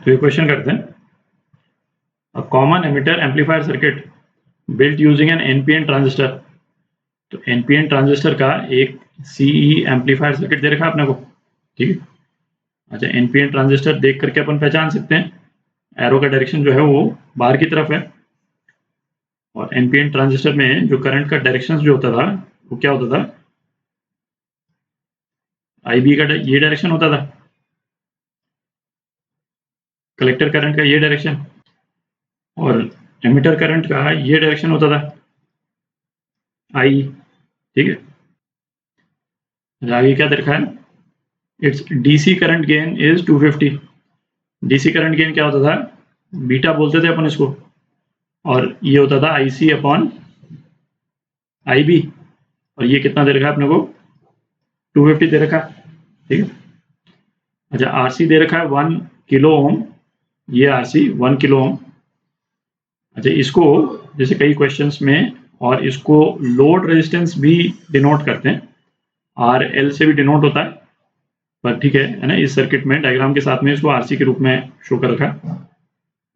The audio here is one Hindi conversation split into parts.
तो ये क्वेश्चन करते हैं, a common emitter amplifier circuit built using an NPN transistor. तो एनपीएन ट्रांजिस्टर का एक सीई एम्पलीफायर सर्किट दे रखा है अपने को, ठीक है। अच्छा, एनपीएन ट्रांजिस्टर देख करके अपन पहचान सकते हैं, एरो का डायरेक्शन जो है वो बाहर की तरफ है, और एनपीएन ट्रांजिस्टर में जो करंट का डायरेक्शन जो होता था वो क्या होता था, आईबी का ये डायरेक्शन होता था, कलेक्टर करंट का ये डायरेक्शन, और एमिटर करंट का ये डायरेक्शन होता था, आई, ठीक है। आगे क्या देखा है, it's DC current gain is 250। DC current gain क्या होता था, बीटा बोलते थे अपन इसको, और ये होता था आईसी अपॉन आईबी, और ये कितना दे रखा है अपने को, 250 दे रखा है, ठीक है। अच्छा, आरसी दे रखा है 1 किलो ओम, ये आरसी 1 किलो ओम। अच्छा, इसको जैसे कई क्वेश्चंस में, और इसको लोड रेजिस्टेंस भी डिनोट करते हैं, आर एल से भी डिनोट होता है, पर ठीक है ना, इस सर्किट में डायग्राम के साथ में इसको आरसी के रूप में शो कर रखा है।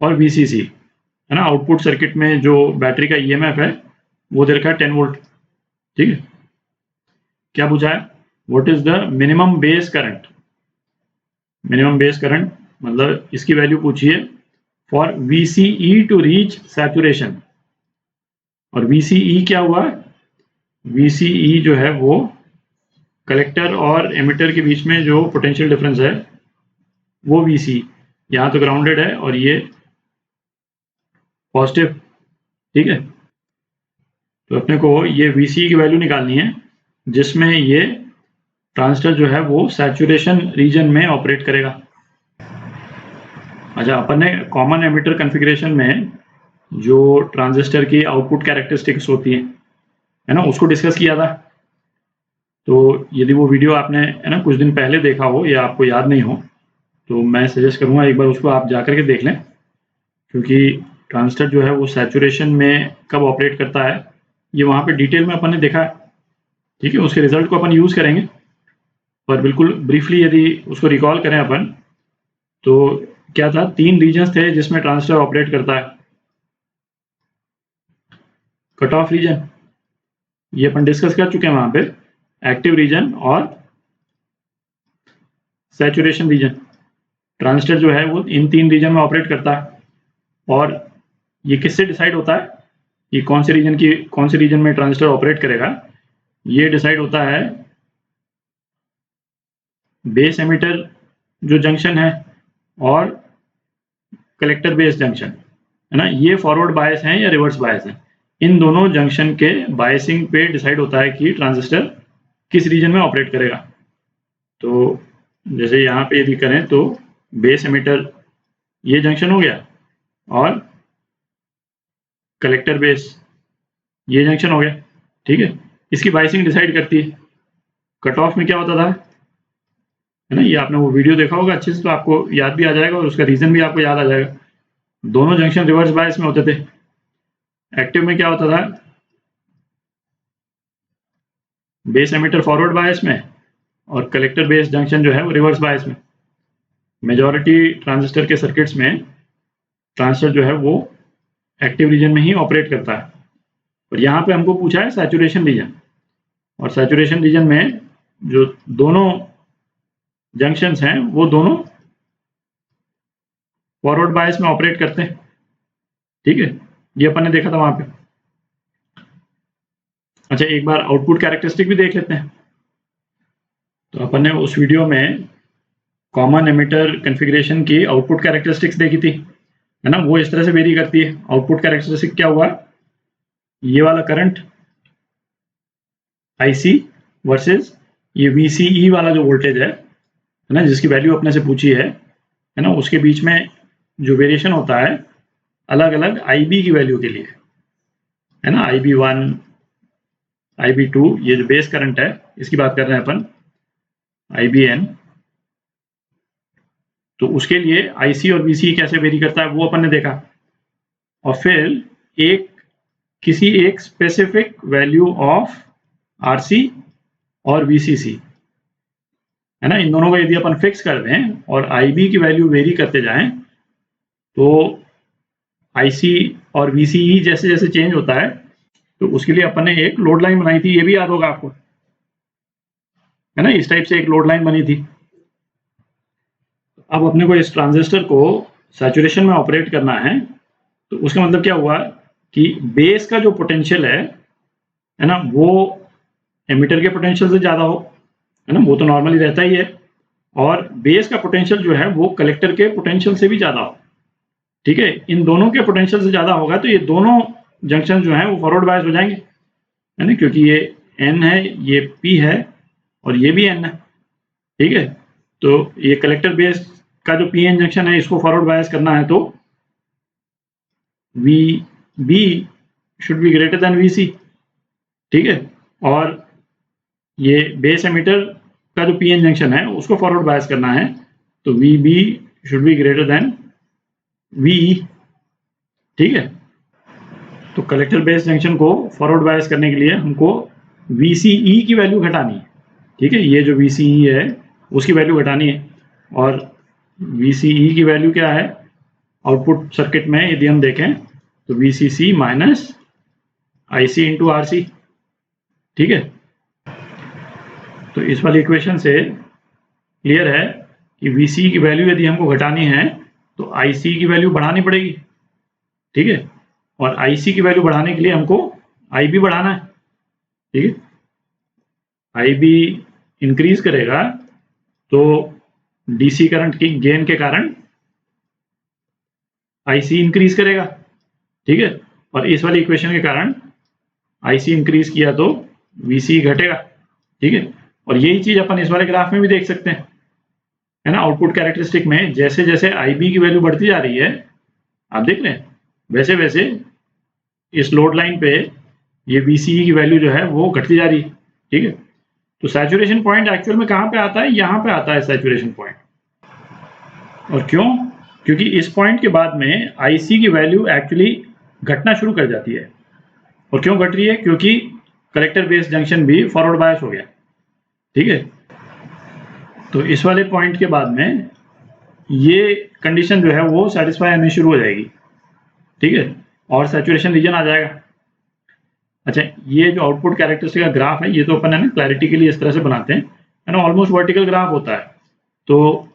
और वीसीसी है ना, आउटपुट सर्किट में जो बैटरी का ईएमएफ है वो दे रखा है 10 वोल्ट, ठीक है। क्या पूछा है, what is the minimum base current. Minimum base current मतलब इसकी वैल्यू पूछी है for VCE to reach saturation. और वीसीई क्या हुआ, वीसीई जो है वो कलेक्टर और एमिटर के बीच में जो पोटेंशियल डिफरेंस है वो वीसी, यहाँ तो ग्राउंडेड है और ये पॉजिटिव, ठीक है। तो अपने को ये वीसी की वैल्यू निकालनी है जिसमें ये ट्रांजिस्टर जो है वो सैचुरेशन रीजन में ऑपरेट करेगा। अच्छा, अपन ने कॉमन एमिटर कॉन्फ़िगरेशन में जो ट्रांजिस्टर की आउटपुट कैरेक्टरिस्टिक्स होती है ना, उसको डिस्कस किया था। तो यदि वो वीडियो आपने है ना कुछ दिन पहले देखा हो या आपको याद नहीं हो, तो मैं सजेस्ट करूँगा एक बार उसको आप जा कर के देख लें, क्योंकि ट्रांजिस्टर जो है वो सैचुरेशन में कब ऑपरेट करता है ये वहाँ पे डिटेल में अपन ने देखा है, ठीक है। उसके रिजल्ट को अपन यूज़ करेंगे, पर बिल्कुल ब्रीफली यदि उसको रिकॉल करें अपन, तो क्या था, 3 रीजन्स थे जिसमें ट्रांजिस्टर ऑपरेट करता है। कट ऑफ रीजन ये अपन डिस्कस कर चुके हैं वहाँ पे, एक्टिव रीजन और सैचुरेशन रीजन। ट्रांजिस्टर जो है वो इन 3 रीजन में ऑपरेट करता है, और ये किससे डिसाइड होता है कि कौन से रीजन में ट्रांजिस्टर ऑपरेट करेगा, ये डिसाइड होता है बेस एमिटर जो जंक्शन है और कलेक्टर बेस जंक्शन, है ना, ये फॉरवर्ड बायस हैं या रिवर्स बायस हैं। इन दोनों जंक्शन के बायसिंग पे डिसाइड होता है कि ट्रांजिस्टर किस रीजन में ऑपरेट करेगा। तो जैसे यहाँ पे यदि करें तो बेस एमिटर ये जंक्शन हो गया, और कलेक्टर बेस ये जंक्शन हो गया, ठीक है। इसकी बायसिंग डिसाइड करती है। कट ऑफ में क्या होता था, है ना, ये आपने वो वीडियो देखा होगा अच्छे से, तो आपको याद भी आ जाएगा और उसका रीजन भी आपको याद आ जाएगा। दोनों जंक्शन रिवर्स बायस में होते थे। एक्टिव में क्या होता था, बेस एमिटर फॉरवर्ड बायस में और कलेक्टर बेस जंक्शन जो है वो रिवर्स बायस में। मेजॉरिटी ट्रांजिस्टर के सर्किट्स में ट्रांजिस्टर जो है वो एक्टिव रीजन में ही ऑपरेट करता है। और यहाँ पे हमको पूछा है सैचुरेशन रीजन, और सैचुरेशन रीजन में जो दोनों जंक्शंस हैं वो दोनों फॉरवर्ड बायस में ऑपरेट करते हैं, ठीक है। ये अपन ने देखा था वहां पे। अच्छा, एक बार आउटपुट कैरेक्टरिस्टिक भी देख लेते हैं। तो अपन ने उस वीडियो में कॉमन एमिटर कॉन्फ़िगरेशन की आउटपुट कैरेक्टरिस्टिक्स देखी थी, है ना, वो इस तरह से वेरी करती है। आउटपुट कैरेक्टरिस्टिक क्या हुआ, ये वाला करंट आईसी वर्सेस ये वीसीई वाला जो वोल्टेज है ना, जिसकी वैल्यू अपने से पूछी है ना, उसके बीच में जो वेरिएशन होता है अलग अलग आईबी की वैल्यू के लिए, है ना, IB1 IB2, ये जो बेस करंट है इसकी बात कर रहे हैं अपन, IBN। तो उसके लिए आईसी और वीसी कैसे वेरी करता है वो अपन ने देखा। और फिर किसी एक स्पेसिफिक वैल्यू ऑफ आरसी और वीसीसी, है ना, इन दोनों को यदि अपन फिक्स कर दें और आईबी की वैल्यू वेरी करते जाएं, तो आईसी और वीसीई जैसे जैसे चेंज होता है तो उसके लिए अपन ने एक लोड लाइन बनाई थी, ये भी याद होगा आपको, है ना, इस टाइप से एक लोड लाइन बनी थी। अब अपने को इस ट्रांजिस्टर को सैचुरेशन में ऑपरेट करना है, तो उसका मतलब क्या हुआ कि बेस का जो पोटेंशियल है ना, वो एमिटर के पोटेंशियल से ज़्यादा हो, है ना, वो तो नॉर्मली रहता ही है, और बेस का पोटेंशियल जो है वो कलेक्टर के पोटेंशियल से भी ज़्यादा हो, ठीक है। इन दोनों के पोटेंशियल से ज़्यादा होगा तो ये दोनों जंक्शन जो है वो फॉरवर्ड बायस हो जाएंगे, है ना, क्योंकि ये एन है, ये पी है और ये भी एन है, ठीक है। तो ये कलेक्टर बेस का जो पी एन जंक्शन है इसको फॉरवर्ड बायस करना है तो V B should be greater than V C, ठीक है। और ये बेस एमिटर का जो पी एन जंक्शन है उसको फॉरवर्ड बायस करना है तो V B should be greater than V, ठीक है। तो कलेक्टर बेस जंक्शन को फॉरवर्ड बायस करने के लिए हमको VCE की वैल्यू घटानी है, ठीक है। ये जो VCE है उसकी वैल्यू घटानी है, और VCE की वैल्यू क्या है आउटपुट सर्किट में यदि हम देखें तो VCC minus IC into RC, ठीक है। तो इस वाली इक्वेशन से क्लियर है कि VCE की वैल्यू यदि हमको घटानी है तो IC की वैल्यू बढ़ानी पड़ेगी, ठीक है। और IC की वैल्यू बढ़ाने के लिए हमको IB बढ़ाना है, ठीक है। IB इंक्रीज करेगा तो DC करंट की गेन के कारण IC इंक्रीज करेगा, ठीक है। और इस वाली इक्वेशन के कारण IC इंक्रीज किया तो VC घटेगा, ठीक है। और यही चीज अपन इस वाले ग्राफ में भी देख सकते हैं, है ना, आउटपुट कैरेक्टरिस्टिक में जैसे जैसे IB की वैल्यू बढ़ती जा रही है, आप देख रहे हैं, वैसे वैसे इस लोड लाइन पे ये VCE की वैल्यू जो है वो घटती जा रही है, ठीक है। तो सैचुरेशन पॉइंट एक्चुअल में कहाँ पे आता है, यहाँ पे आता है सैचुरेशन पॉइंट। और क्यों? क्योंकि इस पॉइंट के बाद में IC की वैल्यू एक्चुअली घटना शुरू कर जाती है। और क्यों घट रही है? क्योंकि कलेक्टर बेस जंक्शन भी फॉरवर्ड बायस हो गया, ठीक है। तो इस वाले पॉइंट के बाद में ये कंडीशन जो है वो सेटिस्फाई होनी शुरू हो जाएगी, ठीक है, और सैचुरेशन रीजन आ जाएगा। अच्छा, ये जो आउटपुट कैरेक्टरिस्टिक का ग्राफ है ये तो अपन है ना क्लैरिटी के लिए इस तरह से बनाते हैं, है ना, ऑलमोस्ट वर्टिकल ग्राफ होता है। तो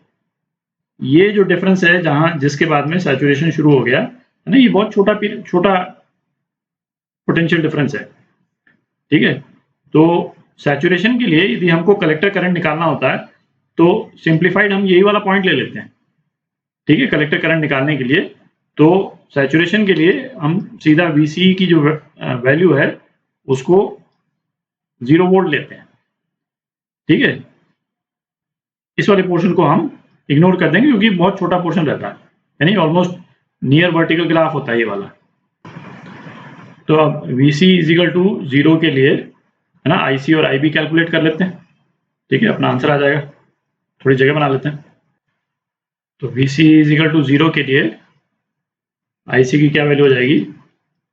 ये जो डिफरेंस है जहां जिसके बाद में सैचुरेशन शुरू हो गया है ना, ये बहुत छोटा पोटेंशियल डिफरेंस है, ठीक है। तो सैचुरेशन के लिए यदि हमको कलेक्टर करंट निकालना होता है तो सिंप्लीफाइड हम यही वाला पॉइंट ले लेते हैं, ठीक है, कलेक्टर करंट निकालने के लिए। तो सैचुरेशन के लिए हम सीधा VCE की जो वैल्यू है उसको 0 वोल्ट लेते हैं, ठीक है। इस वाले पोर्शन को हम इग्नोर कर देंगे क्योंकि बहुत छोटा पोर्शन रहता है, यानी ऑलमोस्ट नियर वर्टिकल ग्राफ होता है ये वाला। तो अब VC इज इक्वल टू 0 के लिए, है ना, IC और IB कैलकुलेट कर लेते हैं, ठीक है, अपना आंसर आ जाएगा। थोड़ी जगह बना लेते हैं। तो VC इज इक्वल टू 0 के लिए IC की क्या वैल्यू हो जाएगी?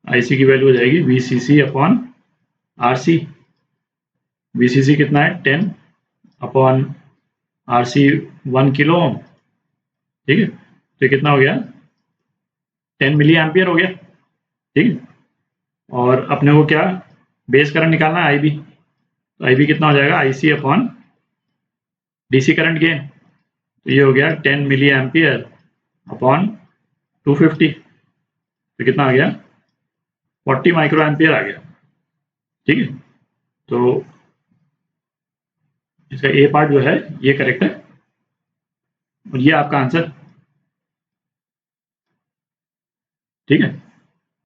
IC की वैल्यू हो जाएगी VCC अपॉन RC। VCC कितना है? 10 अपॉन RC 1 किलो ओम, ठीक है। तो ये कितना हो गया? 10 मिली एम्पियर हो गया, ठीक है। और अपने को क्या बेस करंट निकालना है? IB। तो IB कितना हो जाएगा? IC upon DC current gain. तो ये हो गया 10 मिली एम्पियर अपॉन 250, तो कितना आ गया? 40 माइक्रो एम्पियर आ गया, ठीक है। तो इसका ए पार्ट जो है ये करेक्ट है और ये आपका आंसर, ठीक है।